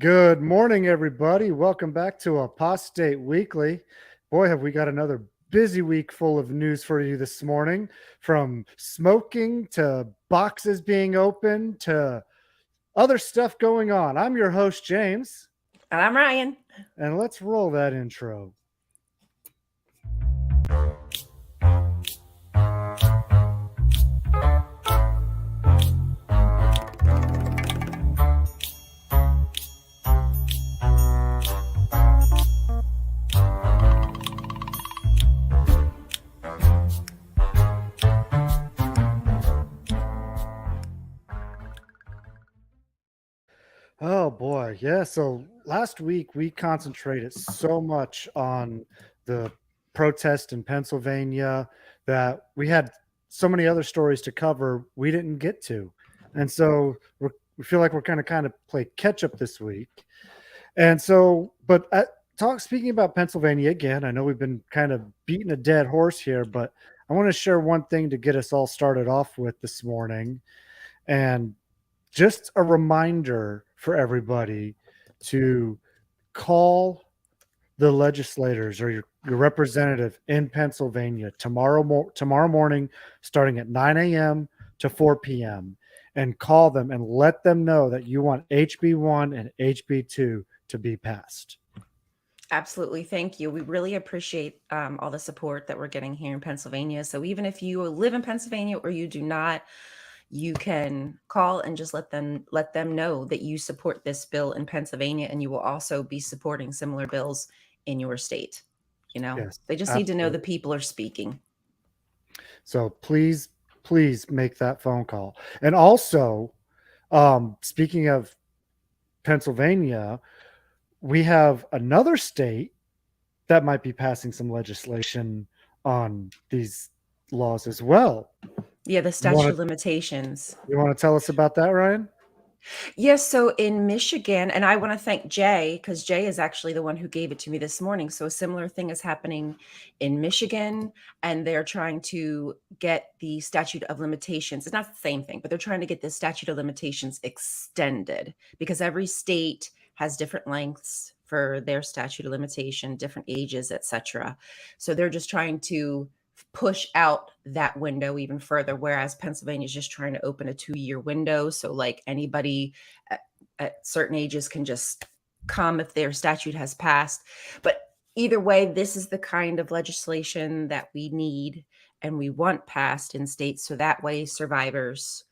Good morning, everybody. Welcome back to Apostate Weekly. Boy, have we got another busy week full of news for you this morning, from smoking to boxes being opened to other stuff going on. I'm your host, James. And I'm Rion. And let's roll that intro. Oh boy, yeah. So last week we concentrated so much on the protest in Pennsylvania that we had so many other stories to cover we didn't get to. And so we feel like we're kind of play catch up this week. And so, but speaking about Pennsylvania again, I know we've been kind of beating a dead horse here, but I want to share one thing to get us all started off with this morning. And just a reminder for everybody to call the legislators or your representative in Pennsylvania tomorrow morning, starting at 9 a.m. to 4 p.m., and call them and let them know that you want HB1 and HB2 to be passed. Absolutely. Thank you. We really appreciate all the support that we're getting here in Pennsylvania. So even if you live in Pennsylvania or you do not, you can call and just let them know that you support this bill in Pennsylvania, and you will also be supporting similar bills in your state. Yes, they just need to know the people are speaking. So please make that phone call. And also, speaking of Pennsylvania, we have another state that might be passing some legislation on these laws as well. Yeah, the statute of limitations. You want to tell us about that, Rion? Yes. So in Michigan, and I want to thank Jay, because Jay is actually the one who gave it to me this morning. So a similar thing is happening in Michigan, and they're trying to get the statute of limitations. It's not the same thing, but they're trying to get the statute of limitations extended, because every state has different lengths for their statute of limitation, different ages, etc. So they're just trying to push out that window even further, whereas Pennsylvania is just trying to open a 2-year window. So like anybody at certain ages can just come if their statute has passed. But either way, this is the kind of legislation that we need and we want passed in states, so that way survivors,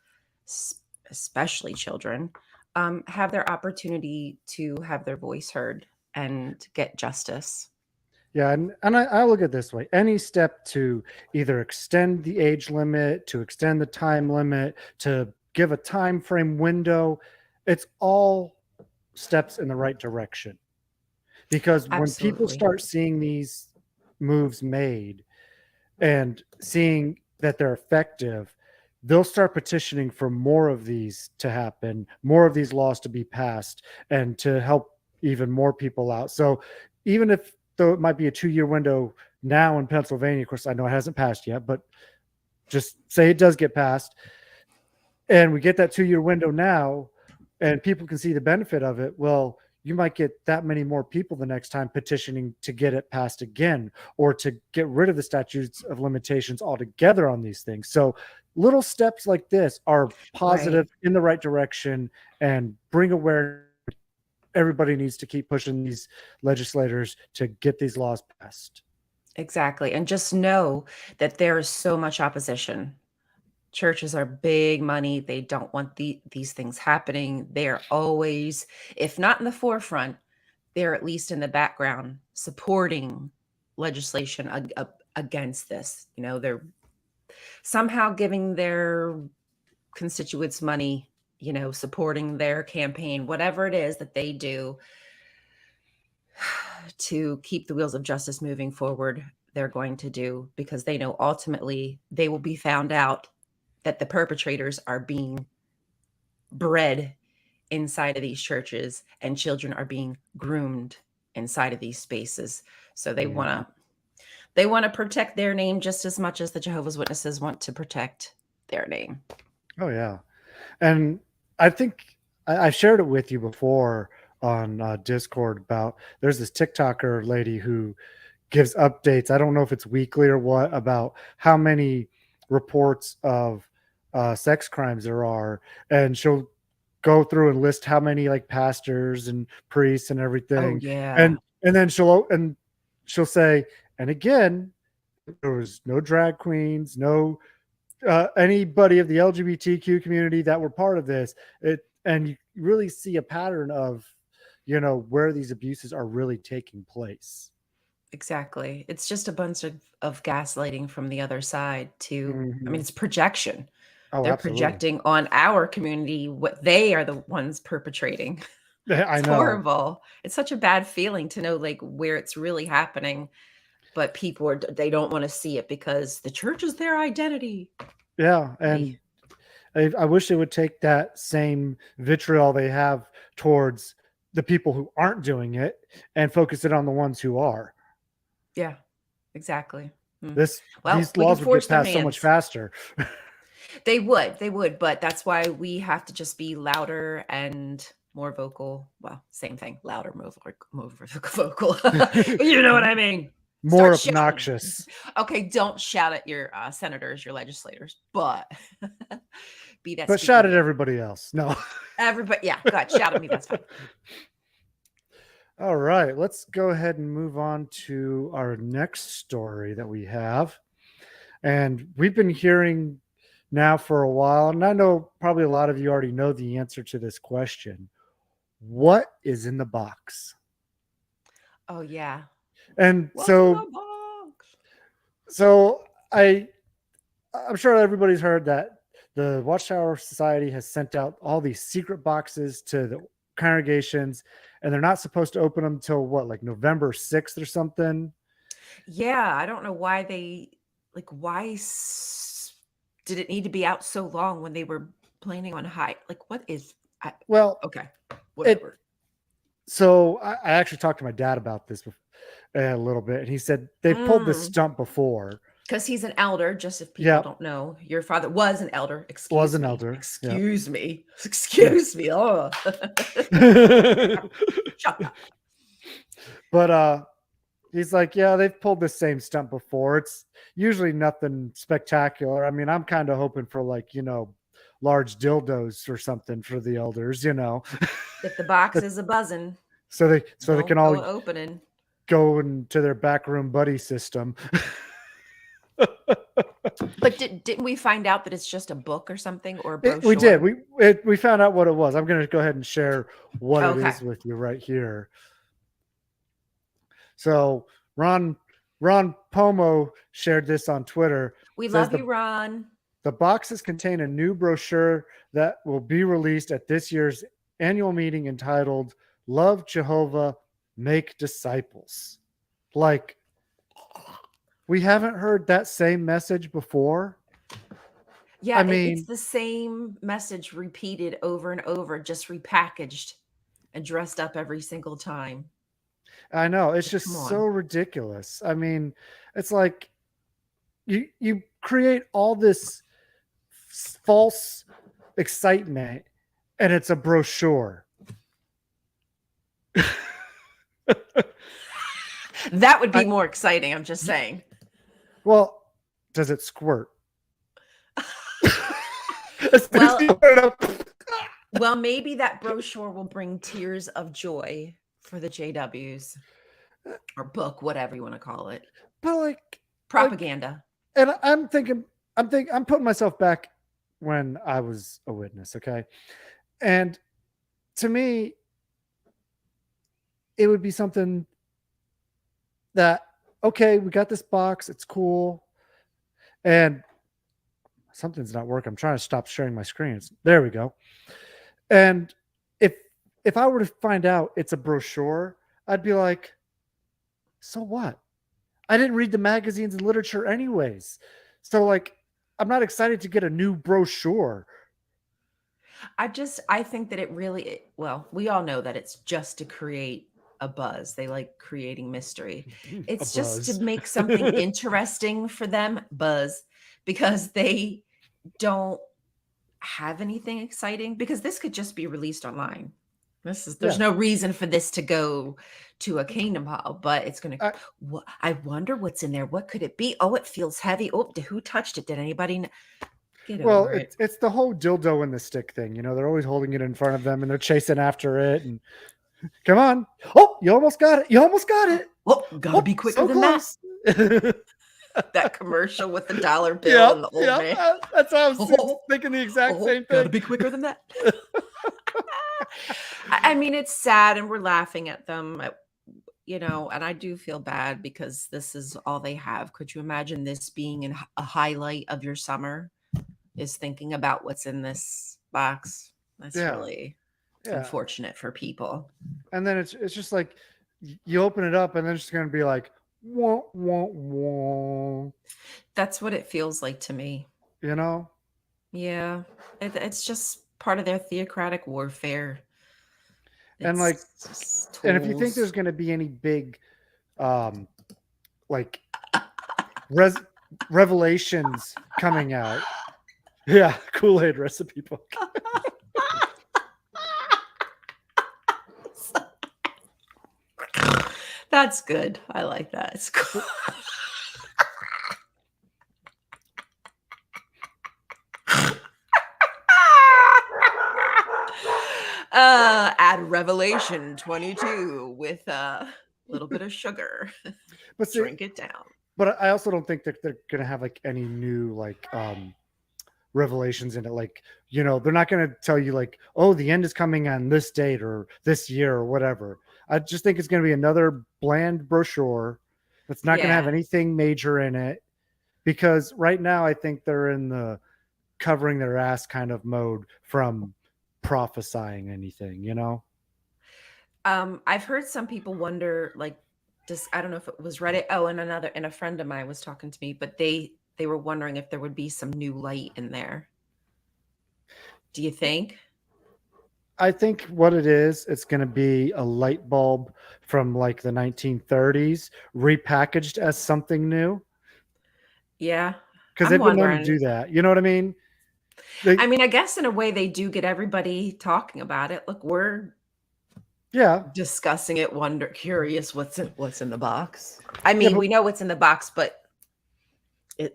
especially children, have their opportunity to have their voice heard and get justice. Yeah, and I look at it this way. Any step to either extend the age limit, to extend the time limit, to give a time frame window, it's all steps in the right direction. Because when people Absolutely. start seeing these moves made and seeing that they're effective, they'll start petitioning for more of these to happen, more of these laws to be passed, and to help even more people out. So even if, though it might be a 2-year window now in Pennsylvania, of course, I know it hasn't passed yet, but just say it does get passed, and we get that 2-year window now, and people can see the benefit of it, well, you might get that many more people the next time petitioning to get it passed again, or to get rid of the statutes of limitations altogether on these things. So little steps like this are positive, Right. in the right direction, and bring awareness. Everybody needs to keep pushing these legislators to get these laws passed. Exactly. And just know that there is so much opposition. Churches are big money. They don't want these things happening. They're always, if not in the forefront, they're at least in the background supporting legislation against this. They're somehow giving their constituents money, supporting their campaign, whatever it is that they do to keep the wheels of justice moving forward, they're going to do, because they know ultimately they will be found out that the perpetrators are being bred inside of these churches and children are being groomed inside of these spaces. So they want to protect their name just as much as the Jehovah's Witnesses want to protect their name. Oh yeah. And I think I've shared it with you before on Discord about there's this TikToker lady who gives updates. I don't know if it's weekly or what, about how many reports of sex crimes there are, and she'll go through and list how many like pastors and priests and Oh, everything, yeah. and then she'll say, and again, there was no drag queens, no anybody of the LGBTQ community that were part of this. And you really see a pattern of, where these abuses are really taking place. Exactly. It's just a bunch of gaslighting from the other side to, I mean, Mhm. it's projection. Oh, They're absolutely. projecting on our community what they are the ones perpetrating. I It's know. horrible. It's such a bad feeling to know like where it's really happening, but people they don't want to see it because the church is their identity. Yeah, Really. and I wish they would take that same vitriol they have towards the people who aren't doing it and focus it on the ones who are. Yeah, exactly. Hmm. This Well, These we can laws would get force their passed so much hands. faster. They would, but that's why we have to just be louder and more vocal. Well, same thing, louder, more vocal. You know what I mean? More Start shouting. obnoxious. Okay, don't shout at your senators, your legislators, but be that But shout speaking at man. everybody else. No. Everybody, yeah, go ahead, shout at me. That's fine. All right, let's go ahead and move on to our next story that we have. And we've been hearing now for a while, and I know probably a lot of you already know the answer to this question. What is in the box? Oh yeah, And what's in so the box? so I I'm sure everybody's heard that the Watchtower Society has sent out all these secret boxes to the congregations, and they're not supposed to open them till what, like November 6th or something. Yeah, I don't know why they like did it need to be out so long when they were planning on high? Like, what is? Well, Okay, it whatever. so I actually talked to my dad about this a little bit, and he said they've pulled this Mm, stunt before. because he's an elder, just if people Yeah, don't know, your father was an elder. was Excuse an me. elder. Yeah. Excuse me. Yeah. Excuse me. Oh, shut up. But he's like, yeah, they've pulled the same stunt before. It's usually nothing spectacular. I mean, I'm kind of hoping for like, large dildos or something for the elders. If the box is a buzzing, So they can don't all go opening. go into their backroom buddy system. But didn't we find out that it's just a book or something or a We did. brochure? We found out what it was. I'm going to go ahead and share what it Okay. is with you right here. So Ron Pomo shared this on Twitter. We Says love you, Ron. the boxes contain a new brochure that will be released at this year's annual meeting entitled "Love Jehovah, Make Disciples." Like, we haven't heard that same message before. Yeah, I it's mean, the same message repeated over and over, just repackaged and dressed up every single time. I know it's Like, come just so on. ridiculous. I mean, it's like you create all this false excitement, and it's a brochure. That would be I, more exciting, I'm just saying. well, does it squirt? Well, well, maybe that brochure will bring tears of joy for the JWs or book, whatever you want to call it. But like, Propaganda. and I'm putting myself back when I was a witness, okay? And to me, it would be something that, okay, we got this box, it's cool, and something's not working. I'm trying to stop sharing my screen. There we go. And if if I were to find out it's a brochure, I'd be like, so what? I didn't read the magazines and literature anyways. So like, I'm not excited to get a new brochure. I think that well, we all know that it's just to create a buzz. They like creating mystery. A It's just to buzz. make something interesting for them, buzz, because they don't have anything exciting because this could just be released online. There's no reason for this to go to a Kingdom Hall, but it's going I, to, I wonder what's in there. What could it be? Oh, it feels heavy. Oh, who touched it? Did anybody get well, over it? it's the whole dildo in the stick thing. You know, they're always holding it in front of them and they're chasing after it. And come on. Oh, you almost got it. You almost got it. Oh, gotta be quicker so than close. that. That commercial with the dollar bill and the old man. That's how I was thinking the exact same thing. Gotta be quicker than that. I mean, it's sad and we're laughing at them, you know, and I do feel bad because this is all they have. Could you imagine this being a highlight of your summer? Is thinking about what's in this box. That's really unfortunate for people. And then it's just like you open it up and then it's going to be like, wah, wah, wah. That's what it feels like to me. You know? Yeah. It's just part of their theocratic warfare. And like, and if you think there's going to be any big, like revelations coming out, yeah, Kool-Aid recipe book. That's good. I like that. It's cool. Add Revelation 22 with a little bit of sugar. But see, drink it down. But I also don't think that they're gonna have like any new like revelations in it. Like, you know, they're not gonna tell you like, oh, the end is coming on this date or this year or whatever. I just think it's gonna be another bland brochure that's not gonna have anything major in it. Because right now I think they're in the covering their ass kind of mode from prophesying anything, you know? I've heard some people wonder, like, just I don't know if it was Reddit. Oh, and a friend of mine was talking to me, but they were wondering if there would be some new light in there. Do you think? I think what it is, it's going to be a light bulb from like the 1930s repackaged as something new. Yeah. Because they've been known to do that. You know what I mean? I mean, I guess in a way they do get everybody talking about it. Look, we're discussing it, curious what's in the box. I mean, we know what's in the box, but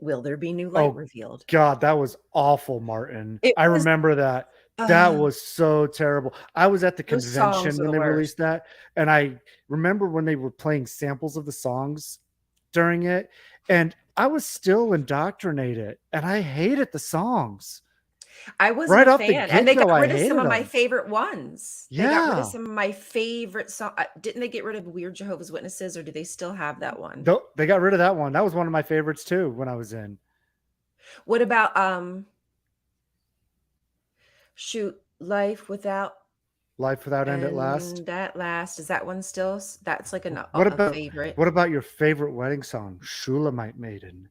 will there be new light revealed? God, that was awful, Martin. I remember that. That was so terrible. I was at the convention when they released that, and I remember when they were playing samples of the songs during it, and I was still indoctrinated, and I hated the songs. I was right off a fan, and they got rid of some of my favorite ones. They got rid of some of my favorite songs. Didn't they get rid of Weird Jehovah's Witnesses, or do they still have that one? They got rid of that one. That was one of my favorites too when I was in. What about shoot, Life Without End at Last? That last, is that one still? That's like a favorite. What about your favorite wedding song, Shulamite Maiden?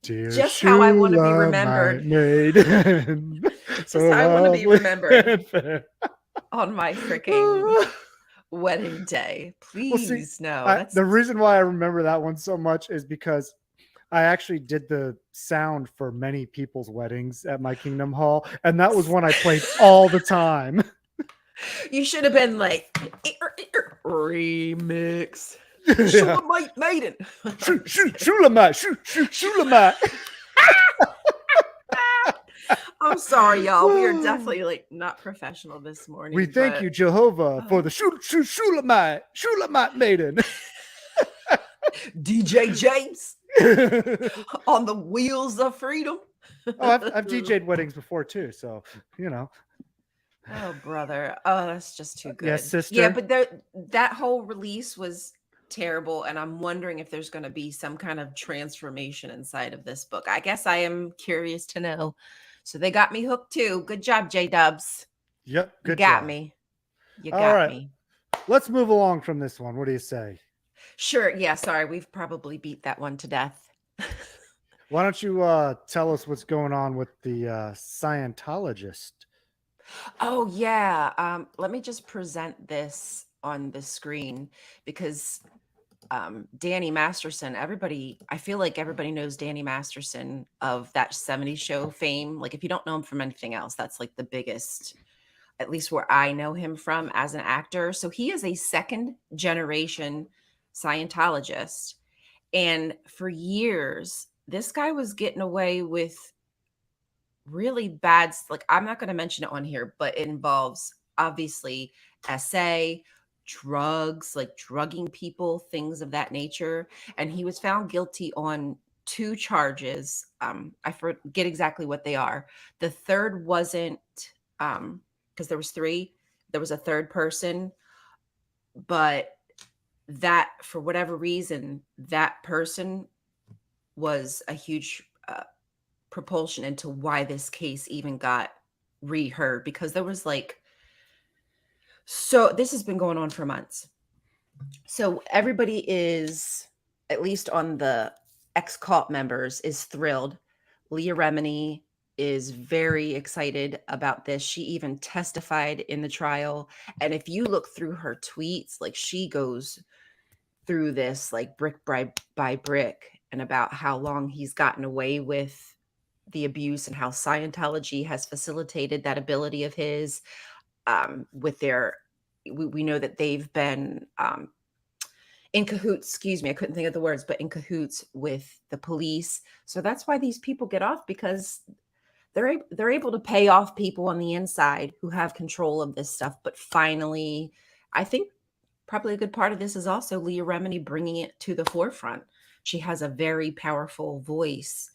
Dear just how I want to be remembered. Just how I want to be remembered on my freaking wedding day. Please, no. The reason why I remember that one so much is because I actually did the sound for many people's weddings at my Kingdom Hall, and that was one I played all the time. You should have been like, remix. Shulamite Maiden. Shulamite. I'm sorry, y'all. We are definitely not professional this morning. We thank you, Jehovah, for the Shulamite Maiden. DJ James on the wheels of freedom. I've DJ'd weddings before too, so you know. Oh, brother. Oh, that's just too good. Yes, sister. Yeah, but that whole release was terrible, and I'm wondering if there's going to be some kind of transformation inside of this book. I guess I am curious to know. So they got me hooked too. Good job, J-Dubs. Yep, good job. got me. You got me. Let's move along from this one. What do you say? Sure. Yeah, sorry. We've probably beat that one to death. Why don't you tell us what's going on with the Scientologist? Oh, yeah. Let me just present this on the screen because Danny Masterson, I feel like everybody knows Danny Masterson of that 70s show fame. Like, if you don't know him from anything else, that's like the biggest, at least where I know him from as an actor. So he is a second generation Scientologist. And for years, this guy was getting away with really bad, like, I'm not going to mention it on here, but it involves obviously SA, drugs, like drugging people, things of that nature. And he was found guilty on two charges. I forget exactly what they are. The third wasn't, because there was three. There was a third person, but that, for whatever reason, that person was a huge propulsion into why this case even got reheard, because there was like, so this has been going on for months. So everybody is, at least on the ex-cult members, is thrilled. Leah Remini is very excited about this. She even testified in the trial. And if you look through her tweets, like, she goes through this like brick by brick, and about how long he's gotten away with the abuse and how Scientology has facilitated that ability of his, with their, we know that they've been in cahoots, excuse me, I couldn't think of the words, but in cahoots with the police. So that's why these people get off, because they're able to pay off people on the inside who have control of this stuff. But finally, I think probably a good part of this is also Leah Remini bringing it to the forefront. She has a very powerful voice,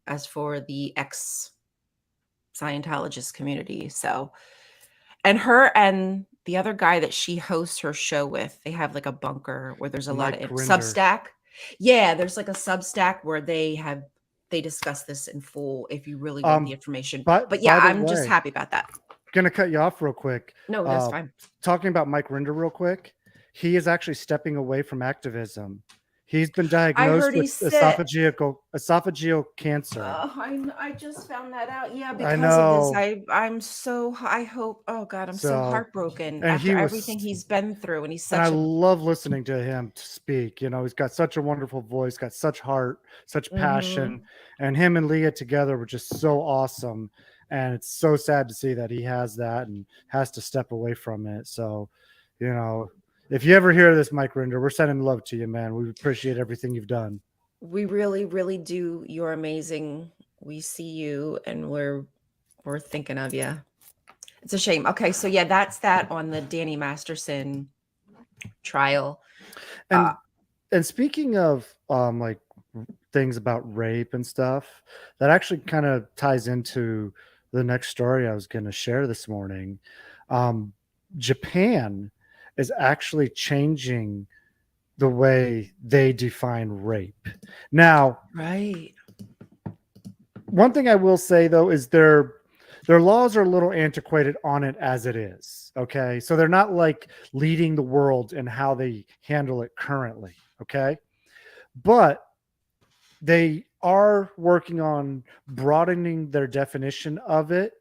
as for the ex Scientologist community. So, and her and the other guy that she hosts her show with, they have like a bunker where there's a lot Mike of Rinder. Substack. Yeah, there's like a Substack where they discuss this in full if you really want the information. But yeah, By the I'm just way, happy about that. gonna cut you off real quick. No, that's fine. Talking about Mike Rinder real quick, he is actually stepping away from activism. He's been I diagnosed heard with he's sick. esophageal cancer. I just found that out. Yeah, I because of this. know. I hope, oh God, I'm so So, heartbroken and after he everything was, he's been through. And he's and I such a, love listening to him speak. You know, he's got such a wonderful voice, got such heart, such passion, mhm. and him and Leah together were just so awesome. And it's so sad to see that he has that and has to step away from it. So, you know, if you ever hear this, Mike Rinder, we're sending love to you, man. We appreciate everything you've done. We really, really do. You're amazing. We see you, and we're thinking of you. It's a shame. Okay, so yeah, that's that on the Danny Masterson trial. Uh, And speaking of like things about rape and stuff, that actually kind of ties into the next story I was going to share this morning. Um, Japan is actually changing the way they define rape. Now, right. one thing I will say though is their laws are a little antiquated on it as it is. Okay, so they're not like leading the world in how they handle it currently. Okay, but they are working on broadening their definition of it,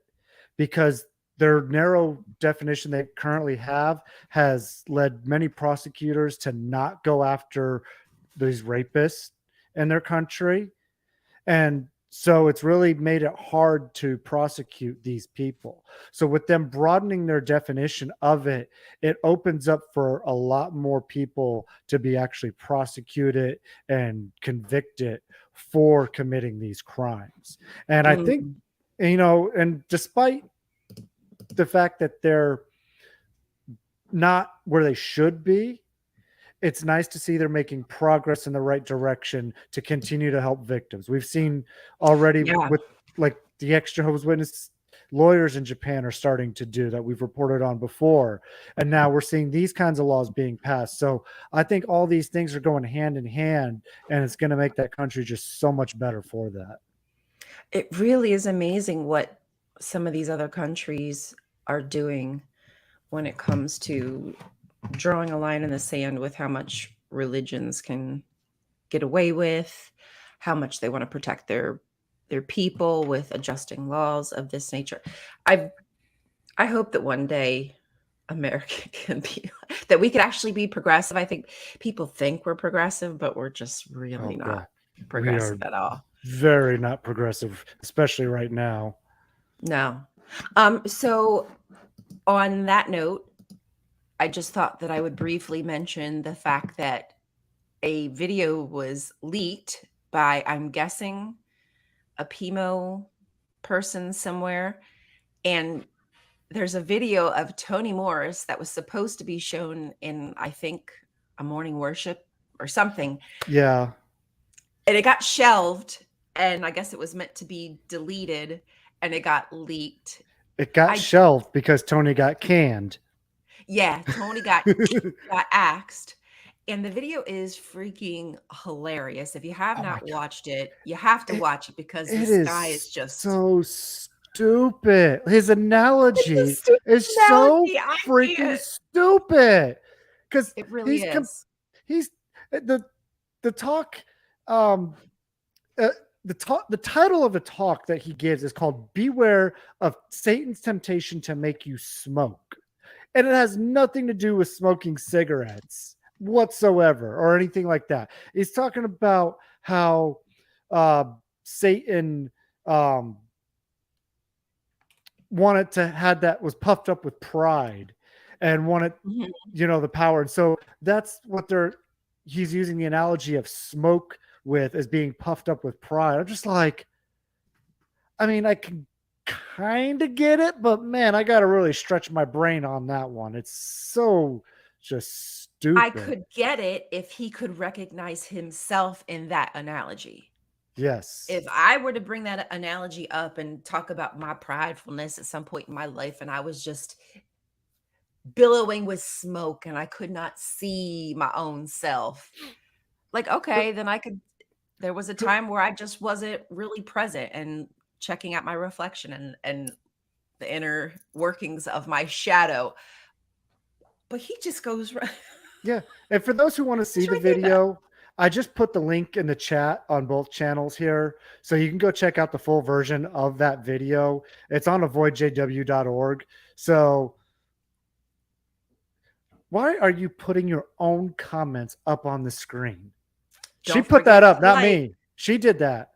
because their narrow definition they currently have has led many prosecutors to not go after these rapists in their country. And so it's really made it hard to prosecute these people. So with them broadening their definition of it, it opens up for a lot more people to be actually prosecuted and convicted for committing these crimes. And I think, Mm. you know, and despite the fact that they're not where they should be, it's nice to see they're making progress in the right direction to continue to help victims. We've seen already Yeah. with like the ex Jehovah's Witness lawyers in Japan are starting to do that we've reported on before. And now we're seeing these kinds of laws being passed. So I think all these things are going hand in hand, and it's going to make that country just so much better for that. It really is amazing what some of these other countries are doing when it comes to drawing a line in the sand with how much religions can get away with, how much they want to protect their people with adjusting laws of this nature. I I hope that one day American can be, that we could actually be progressive. I think people think we're progressive, but we're just Oh really boy, not we are progressive at all. very not progressive, especially right now. No. So on that note, I just thought that I would briefly mention the fact that a video was leaked by, I'm guessing, a PMO person somewhere. And there's a video of Toni Morris that was supposed to be shown in, I think, a morning worship or something. Yeah, And it got shelved. And I guess it was meant to be deleted and it got leaked. it got I, shelved because Tony got canned. yeah, Tony got axed. And the video is freaking hilarious. If you have Oh my not god, watched it, you have to it watch it because it this guy is is just, so stupid. His it's a analogy stupid is so analogy. I freaking can't. stupid because It really he's is. he's the talk um uh, the title of the talk that he gives is called "Beware of Satan's Temptation to Make You Smoke," and it has nothing to do with smoking cigarettes whatsoever or anything like that. He's talking about how uh, Satan um, wanted to had that was puffed up with pride and wanted Mhm. the power, and so that's what they're he's using the analogy of smoke with as being puffed up with pride. I'm just like, I mean, I can kind of get it, but man, I got to really stretch my brain on that one. It's so just I stupid. could get it if he could recognize himself in that analogy. Yes. If I were to bring that analogy up and talk about my pridefulness at some point in my life, and I was just billowing with smoke and I could not see my own self, like, But, okay, then I could. There was a but time where I just wasn't really present and checking out my reflection and the inner workings of my shadow. But he just goes right, yeah. And for those who want to see goes the right through that. video, I just put the link in the chat on both channels here. So you can go check out the full version of that video. It's on avoidjw.org. So why are you putting your own comments up on the screen? She Don't put that forget up, to not like. me. She did that.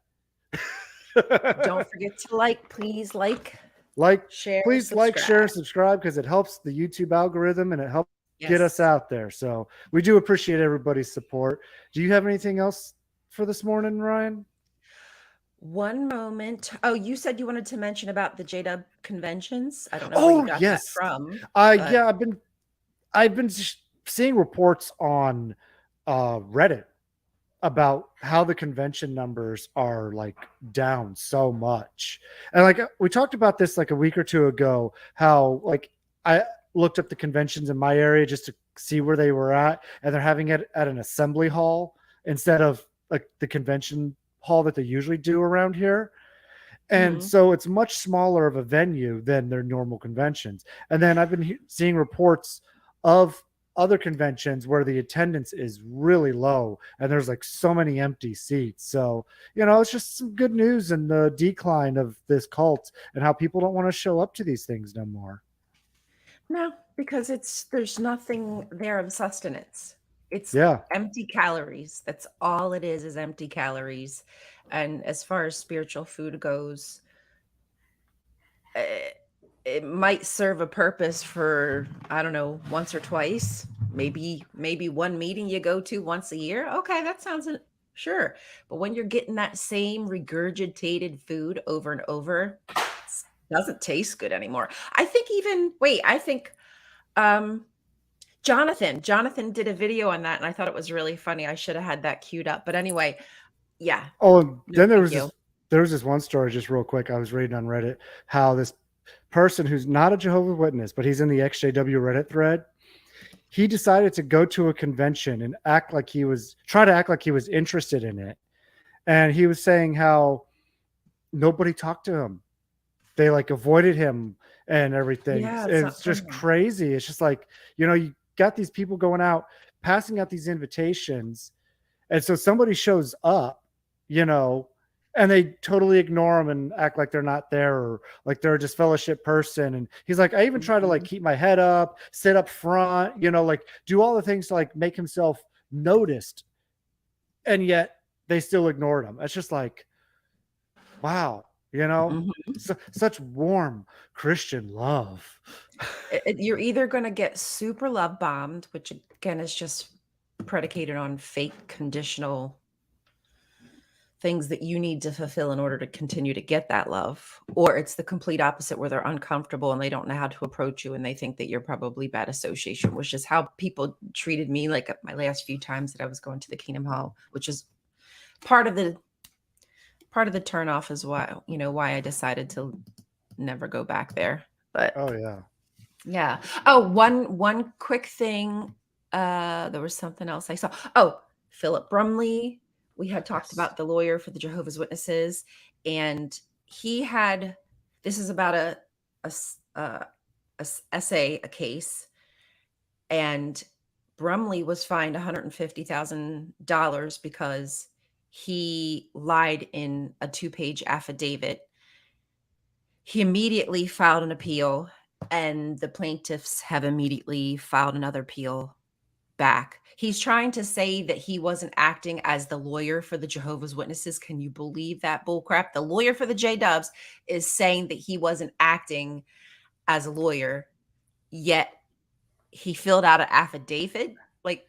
Don't forget to like, please like, Like, share, please like, share, and subscribe. subscribe because it helps the YouTube algorithm and it helps get us Yes. out there. So we do appreciate everybody's support. Do you have anything else for this morning, Ryan? One moment. Oh, you said you wanted to mention about the JW conventions. I don't know where you Oh got that yes. from, but Yeah, I've been seeing reports on Reddit about how the convention numbers are like down so much. And like we talked about this like a week or two ago, how like I looked up the conventions in my area just to see where they were at, and they're having it at an assembly hall instead of like the convention hall that they usually do around here. And mhm. so it's much smaller of a venue than their normal conventions. And then I've been seeing reports of other conventions where the attendance is really low and there's like so many empty seats. So, it's just some good news in the decline of this cult and how people don't want to show up to these things no more. No, because there's nothing there of sustenance. It's Yeah. empty calories. That's all it is empty calories. And as far as spiritual food goes, eh, it might serve a purpose for, I don't know, once or twice, maybe one meeting you go to once a year. Okay, that sounds sure. But when you're getting that same regurgitated food over and over, it doesn't taste good anymore. I think even wait, I think um Jonathan did a video on that and I thought it was really funny. I should have had that queued up. But anyway, yeah, Oh, and no then there thank was you. this one story just real quick. I was reading on Reddit how this person who's not a Jehovah's Witness, but he's in the XJW Reddit thread. He decided to go to a convention and try to act like he was interested in it. And he was saying how nobody talked to him. They like avoided him and everything. Yeah, it's It's not just fun. crazy. It's just like, you got these people going out, passing out these invitations. And so somebody shows up, you know, and they totally ignore them and act like they're not there, or like they're a disfellowship person. And he's like, I even try to like Mhm. keep my head up, sit up front, like do all the things to like make himself noticed, and yet they still ignored him. It's just like, wow, Mhm. such warm Christian love. You're either gonna get super love bombed, which again is just predicated on fake conditional things that you need to fulfill in order to continue to get that love, or it's the complete opposite where they're uncomfortable and they don't know how to approach you and they think that you're probably bad association, which is how people treated me like my last few times that I was going to the Kingdom Hall, which is part of the turn off as well, why I decided to never go back there. But Oh yeah. yeah. Oh, one quick thing. There was something else I saw. Oh, Philip Brumley. We had talked Yes. about the lawyer for the Jehovah's Witnesses, and he had. This is about a s- essay, a case, and Brumley was fined $150,000 because he lied in a two-page affidavit. He immediately filed an appeal, and the plaintiffs have immediately filed another appeal back. He's trying to say that he wasn't acting as the lawyer for the Jehovah's Witnesses. Can you believe that bullcrap? The lawyer for the J Dubs is saying that he wasn't acting as a lawyer, yet he filled out an affidavit. Like,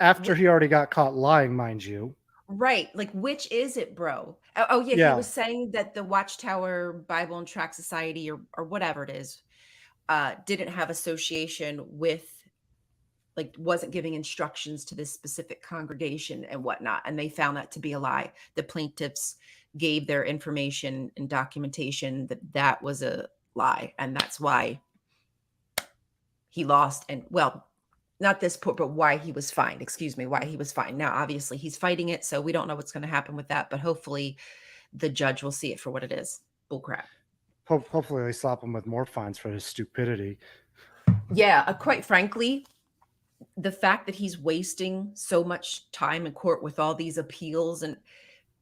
After what? he already got caught lying, mind you. Right. Like, which is it, bro? Oh, yeah. He Yeah. was saying that the Watchtower Bible and Tract Society, or whatever it is, didn't have association with, like, wasn't giving instructions to this specific congregation and whatnot, and they found that to be a lie. The plaintiffs gave their information and documentation that that was a lie, and that's why he lost. And well, not this point, but why he was fined. Excuse me, why he was fined. Now, obviously, he's fighting it, so we don't know what's going to happen with that, but hopefully, the judge will see it for what it is. Bullcrap. Hopefully they slap him with more fines for his stupidity. Yeah, quite frankly, the fact that he's wasting so much time in court with all these appeals and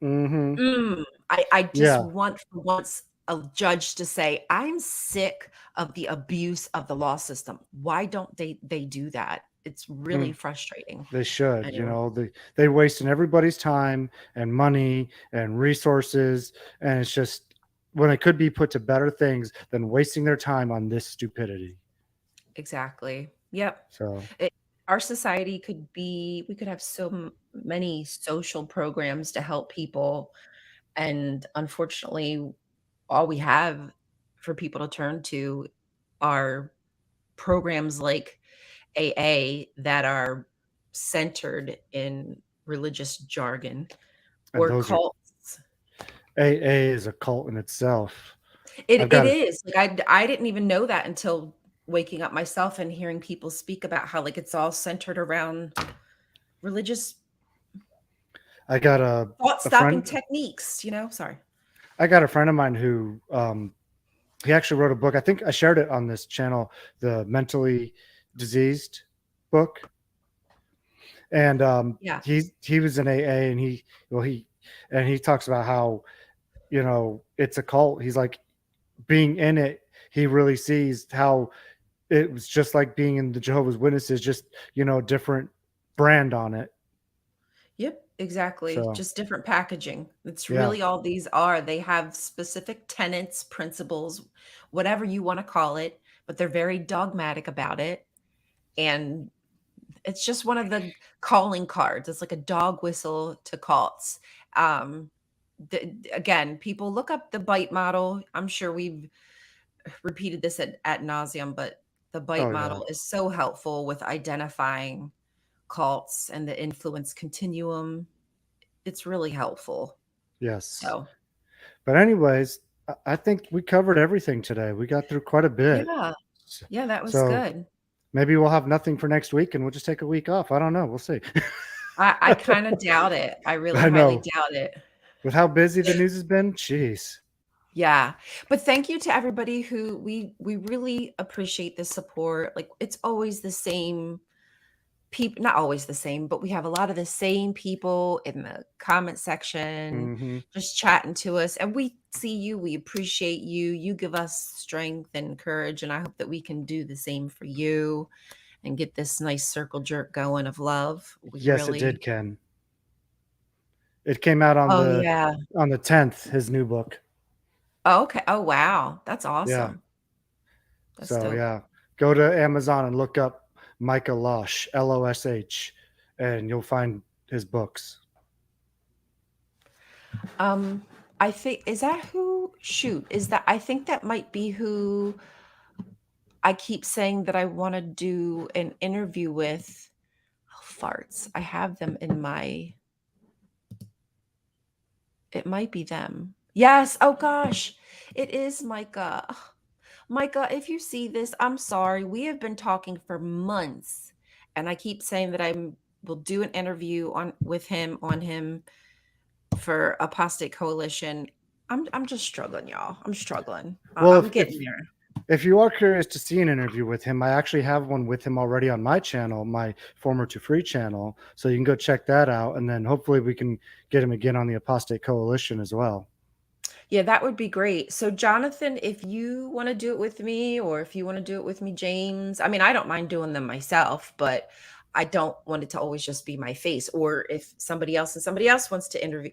Mm-hmm. I just Yeah. want for once a judge to say, I'm sick of the abuse of the law system. Why don't they do that? It's really Mm. frustrating. They should, Anyway, they wasting everybody's time and money and resources, and it's just when it could be put to better things than wasting their time on this stupidity. exactly. Yep. So, It, our society could be, we could have so many social programs to help people. And unfortunately, all we have for people to turn to are programs like AA that are centered in religious jargon and or those are cults. AA is a cult in itself. I've It got it. is. Like, I didn't even know that until waking up myself and hearing people speak about how, like, it's all centered around religious I got thought a stopping friend. techniques, Sorry. I got a friend of mine who he actually wrote a book. I think I shared it on this channel, the mentally diseased book. And Yeah. he was in AA, and he talks about how it's a cult. He's like, being in it, he really sees how it was just like being in the Jehovah's Witnesses, just different brand on it. Yep, exactly. So Just different packaging. It's yeah, really all these are. They have specific tenets, principles, whatever you want to call it, but they're very dogmatic about it. And it's just one of the calling cards. It's like a dog whistle to cults. Um, Again, people look up the bite model. I'm sure we've repeated this at nauseum, but the bite oh yeah, model is so helpful with identifying cults and the influence continuum. It's really helpful. yes. So, But anyways, I think we covered everything today. We got through quite a bit. yeah. Yeah, that was So good. maybe we'll have nothing for next week, and we'll just take a week off. I don't know. We'll see. I kinda doubt it. I really I highly know. doubt it. With how busy the news has been, jeez. Yeah. But thank you to everybody who we really appreciate the support. Like, it's always the same people, not always the same, but we have a lot of the same people in the comment section Mm-hmm. just chatting to us. And we see you, we appreciate you. You give us strength and courage. And I hope that we can do the same for you and get this nice circle jerk going of love. We Yes, it did, really, Ken. It came out oh, yeah. on the 10th, his new book. Oh, okay. Oh, wow. That's Yeah. awesome. That's So dope. yeah, go to Amazon and look up Micah Losh, Losh, and you'll find his books. I think, is that who, shoot, is that, I think that might be who I keep saying that I want to do an interview with. Oh, farts. I have them in my, it might be them. Yes. Oh gosh. It is Micah. Ugh. Micah, if you see this, I'm sorry. We have been talking for months and I keep saying that I will do an interview with him on him for Apostate Coalition. I'm just struggling, y'all. I'm struggling. Well, I'm getting there. if you are curious to see an interview with him, I actually have one with him already on my channel, my Former to Free channel. So you can go check that out. And then hopefully we can get him again on the Apostate Coalition as well. Yeah, that would be great. So, Jonathan, if you want to do it with me, or if you want to do it with me, James, I mean, I don't mind doing them myself, but I don't want it to always just be my face. Or if somebody else wants to interview.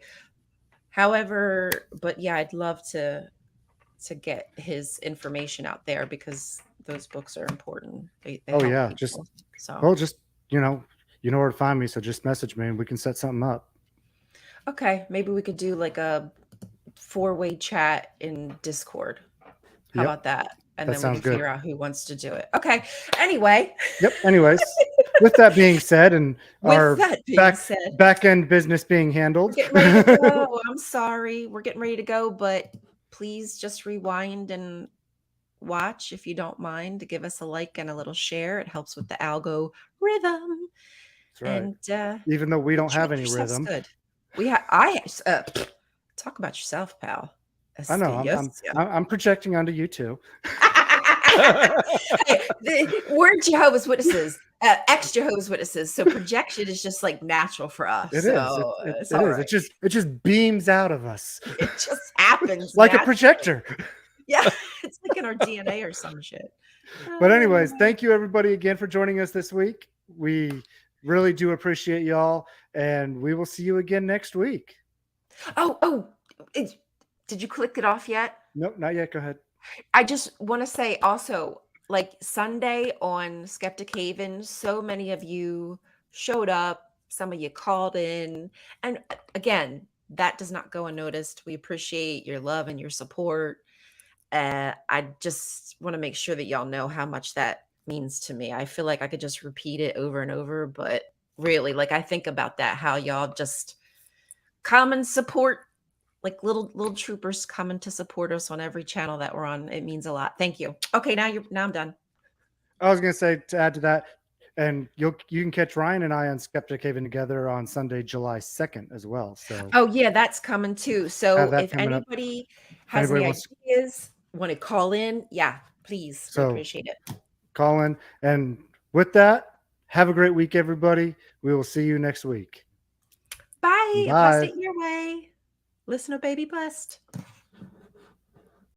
However, but yeah, I'd love to get his information out there because those books are important. They Oh help yeah, people. So, well, just you know where to find me. So just message me and we can set something up. okay, maybe we could do like a 4-way chat in Discord. How Yep, about that? And that then we sounds can good. figure out who wants to do it. Okay. Anyway, Yep. Anyways, with that being said, and with our that being said, back end business being we're handled. getting ready to go. I'm sorry. We're getting ready to go, but please just rewind and watch if you don't mind. Give us a like and a little share. It helps with the algorithm. That's right. And Even though we don't have treat any yourselves rhythm. good. Talk about yourself, pal. I know. Yes. I'm projecting onto you too. We're Jehovah's Witnesses, ex-Jehovah's Witnesses, so projection is just like natural for us. It is. So it's It all is. right. It just beams out of us. It just happens like a naturally. projector. Yeah, it's like in our DNA or some shit. But anyways, thank you everybody again for joining us this week. We really do appreciate y'all, and we will see you again next week. Did you click it off yet? Nope, not yet. Go ahead. I just want to say also, like Sunday on Skeptic Haven, so many of you showed up. Some of you called in. And again, that does not go unnoticed. We appreciate your love and your support. I just want to make sure that y'all know how much that means to me. I feel like I could just repeat it over and over, but really, like I think about that, how y'all just come and support, like little troopers coming to support us on every channel that we're on. It means a lot. Thank you. Okay, now I'm done. I was gonna say, to add to that, and you can catch Ryan and I on Skeptic Haven together on Sunday, July 2nd as well. So Oh yeah, that's coming too. So that if coming up. anybody If has anybody any wants ideas, want to call in, yeah, please. We appreciate it. call in. And with that, have a great week, everybody. We will see you next week. Bye. Bye. Apostate your way. Listen to Baby Blessed.